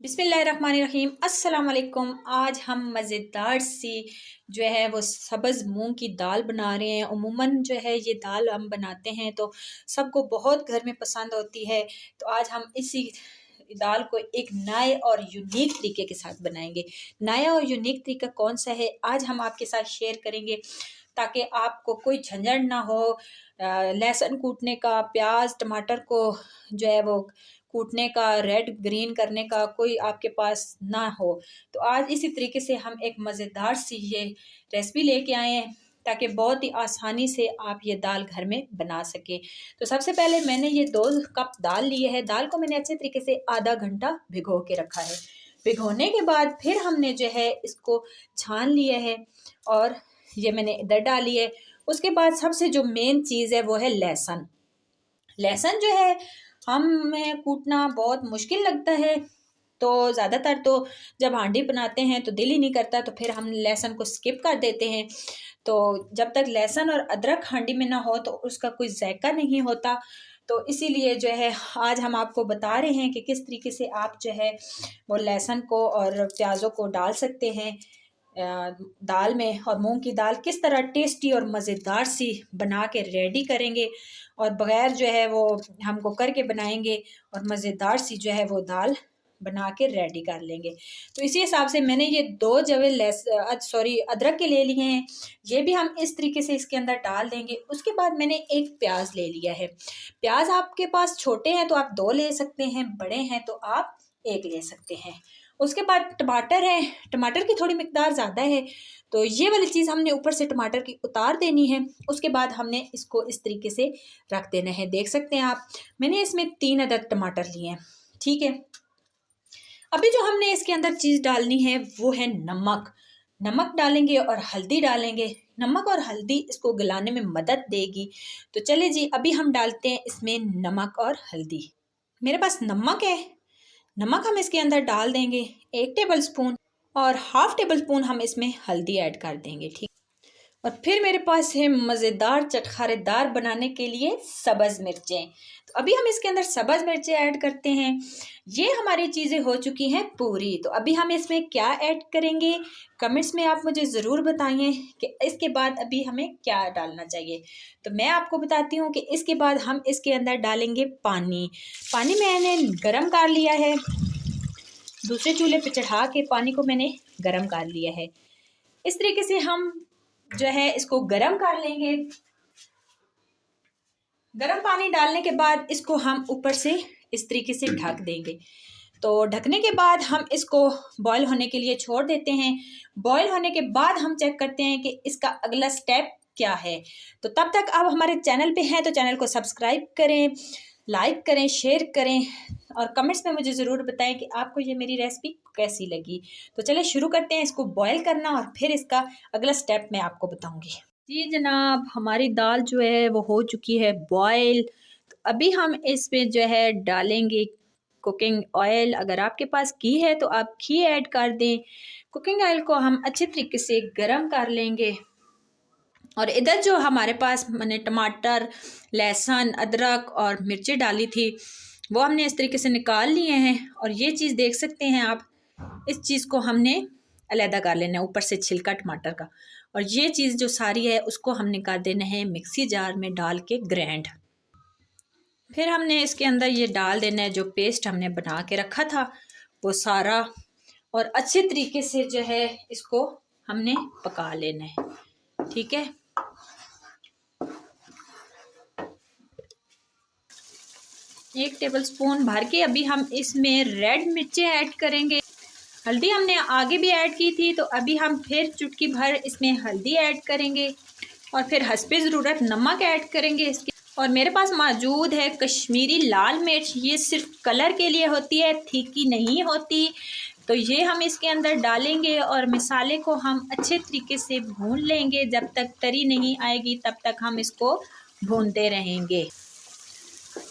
बिस्मिल्लाहिर्रहमानिर्रहीम अस्सलाम वालेकुम। आज हम मज़ेदार सी जो है वो सब्ज़ मूंग की दाल बना रहे हैं। उमूमन जो है ये दाल हम बनाते हैं तो सबको बहुत घर में पसंद होती है। तो आज हम इसी दाल को एक नए और यूनिक तरीके के साथ बनाएंगे। नया और यूनिक तरीका कौन सा है आज हम आपके साथ शेयर करेंगे, ताकि आपको कोई झंझट ना हो लहसुन कूटने का, प्याज टमाटर को जो है वो कूटने का, रेड ग्रीन करने का कोई आपके पास ना हो। तो आज इसी तरीके से हम एक मज़ेदार सी ये रेसिपी लेके आए हैं, ताकि बहुत ही आसानी से आप ये दाल घर में बना सकें। तो सबसे पहले मैंने ये 2 कप दाल लिए है। दाल को मैंने अच्छे तरीके से आधा घंटा भिगो के रखा है। भिगोने के बाद फिर हमने जो है इसको छान लिया है और ये मैंने इधर डाली है। उसके बाद सबसे जो मेन चीज़ है वो है लहसुन। लहसुन जो है हमें कूटना बहुत मुश्किल लगता है, तो ज़्यादातर तो जब हांडी बनाते हैं तो दिल ही नहीं करता, तो फिर हम लहसुन को स्किप कर देते हैं। तो जब तक लहसुन और अदरक हांडी में ना हो तो उसका कोई जायका नहीं होता। तो इसीलिए जो है आज हम आपको बता रहे हैं कि किस तरीके से आप जो है वो लहसुन को और प्याज़ों को डाल सकते हैं दाल में, और मूंग की दाल किस तरह टेस्टी और मज़ेदार सी बना के रेडी करेंगे, और बग़ैर जो है वो हम कुकर के बनाएंगे और मज़ेदार सी जो है वो दाल बना के रेडी कर लेंगे। तो इसी हिसाब से मैंने ये 2 जवे अदरक के ले लिए हैं। ये भी हम इस तरीके से इसके अंदर डाल देंगे। उसके बाद मैंने एक प्याज ले लिया है। प्याज आपके पास छोटे हैं तो आप 2 ले सकते हैं, बड़े हैं तो आप 1 ले सकते हैं। उसके बाद टमाटर है। टमाटर की थोड़ी मिकदार ज़्यादा है, तो ये वाली चीज़ हमने ऊपर से टमाटर की उतार देनी है। उसके बाद हमने इसको इस तरीके से रख देना है। देख सकते हैं आप, मैंने इसमें 3 अदद टमाटर लिए हैं। ठीक है, अभी जो हमने इसके अंदर चीज़ डालनी है वो है नमक। नमक डालेंगे और हल्दी डालेंगे। नमक और हल्दी इसको गलाने में मदद देगी। तो चले जी, अभी हम डालते हैं इसमें नमक और हल्दी। मेरे पास नमक है, नमक हम इसके अंदर डाल देंगे 1 टेबल स्पून, और हाफ टेबल स्पून हम इसमें हल्दी ऐड कर देंगे। ठीक, और फिर मेरे पास है मज़ेदार चटखारेदार बनाने के लिए सब्ज़ मिर्चें। तो अभी हम इसके अंदर सब्ज़ मिर्चें ऐड करते हैं। ये हमारी चीज़ें हो चुकी हैं पूरी। तो अभी हम इसमें क्या ऐड करेंगे, कमेंट्स में आप मुझे ज़रूर बताइए कि इसके बाद अभी हमें क्या डालना चाहिए। तो मैं आपको बताती हूँ कि इसके बाद हम इसके अंदर डालेंगे पानी। पानी मैंने गर्म कर लिया है, दूसरे चूल्हे पे चढ़ा के पानी को मैंने गर्म कर लिया है। इस तरीके से हम जो है इसको गर्म कर लेंगे। गर्म पानी डालने के बाद इसको हम ऊपर से इस तरीके से ढक देंगे। तो ढकने के बाद हम इसको बॉईल होने के लिए छोड़ देते हैं। बॉईल होने के बाद हम चेक करते हैं कि इसका अगला स्टेप क्या है। तो तब तक आप हमारे चैनल पे हैं तो चैनल को सब्सक्राइब करें, लाइक करें, शेयर करें, और कमेंट्स में मुझे ज़रूर बताएं कि आपको ये मेरी रेसिपी कैसी लगी। तो चलिए शुरू करते हैं इसको बॉईल करना, और फिर इसका अगला स्टेप मैं आपको बताऊंगी। जी जनाब, हमारी दाल जो है वो हो चुकी है बॉईल। तो अभी हम इसमें जो है डालेंगे कुकिंग ऑयल। अगर आपके पास घी है तो आप घी ऐड कर दें। कुकिंग ऑयल को हम अच्छे तरीके से गरम कर लेंगे। और इधर जो हमारे पास मैंने टमाटर, लहसुन, अदरक और मिर्ची डाली थी वो हमने इस तरीके से निकाल लिए हैं। और ये चीज़ देख सकते हैं आप, इस चीज़ को हमने अलहदा कर लेना है, ऊपर से छिलका टमाटर का। और ये चीज़ जो सारी है उसको हमने कर देना है मिक्सी जार में डाल के ग्राइंड। फिर हमने इसके अंदर ये डाल देना है जो पेस्ट हमने बना के रखा था वो सारा, और अच्छे तरीके से जो है इसको हमने पका लेना है। ठीक है, 1 टेबल स्पून भर के अभी हम इसमें रेड मिर्चें ऐड करेंगे। हल्दी हमने आगे भी ऐड की थी, तो अभी हम फिर चुटकी भर इसमें हल्दी ऐड करेंगे, और फिर हस्बे ज़रूरत नमक ऐड करेंगे इसके। और मेरे पास मौजूद है कश्मीरी लाल मिर्च। ये सिर्फ कलर के लिए होती है, तीखी नहीं होती। तो ये हम इसके अंदर डालेंगे और मसाले को हम अच्छे तरीके से भून लेंगे। जब तक तरी नहीं आएगी तब तक हम इसको भूनते रहेंगे।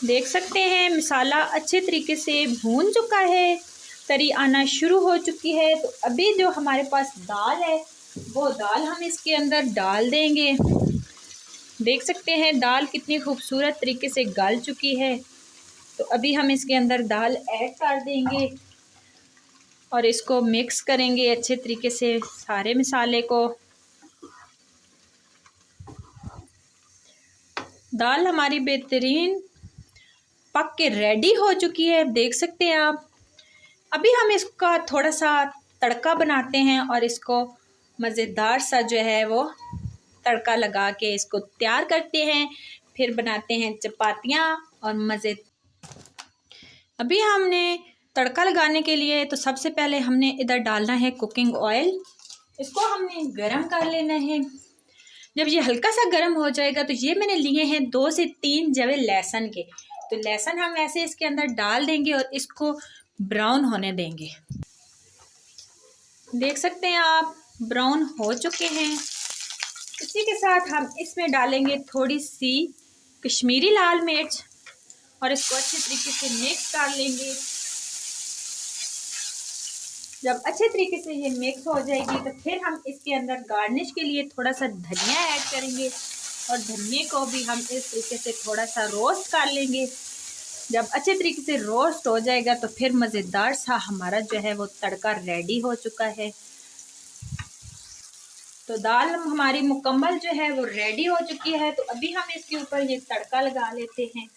देख सकते हैं मसाला अच्छे तरीके से भून चुका है, तरी आना शुरू हो चुकी है। तो अभी जो हमारे पास दाल है वो दाल हम इसके अंदर डाल देंगे। देख सकते हैं दाल कितनी खूबसूरत तरीके से गल चुकी है। तो अभी हम इसके अंदर दाल ऐड कर देंगे। और इसको मिक्स करेंगे अच्छे तरीके से सारे मसाले को। दाल हमारी बेहतरीन पक के रेडी हो चुकी है, देख सकते हैं आप। अभी हम इसका थोड़ा सा तड़का बनाते हैं और इसको मज़ेदार सा जो है वो तड़का लगा के इसको तैयार करते हैं। फिर बनाते हैं चपातियाँ और मज़े। अभी हमने तड़का लगाने के लिए तो सबसे पहले हमने इधर डालना है कुकिंग ऑयल। इसको हमने गरम कर लेना है। जब ये हल्का सा गर्म हो जाएगा तो ये मैंने लिए हैं 2 से 3 जवे लहसुन के। तो लहसुन हम ऐसे इसके अंदर डाल देंगे और इसको ब्राउन होने देंगे। देख सकते हैं आप ब्राउन हो चुके हैं। इसी के साथ हम इसमें डालेंगे थोड़ी सी कश्मीरी लाल मिर्च और इसको अच्छे तरीके से मिक्स कर लेंगे। जब अच्छे तरीके से ये मिक्स हो जाएगी तो फिर हम इसके अंदर गार्निश के लिए थोड़ा सा धनिया ऐड करेंगे और धनिया को भी हम इस तरीके से थोड़ा सा रोस्ट कर लेंगे। जब अच्छे तरीके से रोस्ट हो जाएगा तो फिर मज़ेदार सा हमारा जो है वो तड़का रेडी हो चुका है। तो दाल हमारी मुकम्मल जो है वो रेडी हो चुकी है। तो अभी हम इसके ऊपर ये तड़का लगा लेते हैं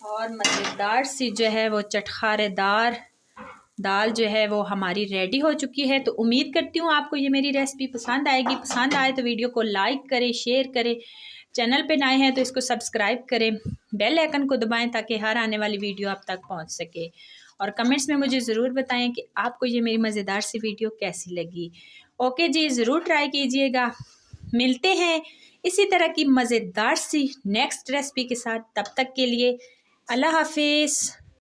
और मज़ेदार सी जो है वो चटखारेदार दाल जो है वो हमारी रेडी हो चुकी है। तो उम्मीद करती हूँ आपको ये मेरी रेसिपी पसंद आएगी। पसंद आए तो वीडियो को लाइक करें, शेयर करें। चैनल पे नए हैं तो इसको सब्सक्राइब करें, बेल आइकन को दबाएं ताकि हर आने वाली वीडियो आप तक पहुंच सके। और कमेंट्स में मुझे ज़रूर बताएं कि आपको ये मेरी मज़ेदार सी वीडियो कैसी लगी। ओके जी, ज़रूर ट्राई कीजिएगा। मिलते हैं इसी तरह की मज़ेदार सी नेक्स्ट रेसिपी के साथ। तब तक के लिए अल्लाह हाफिज़।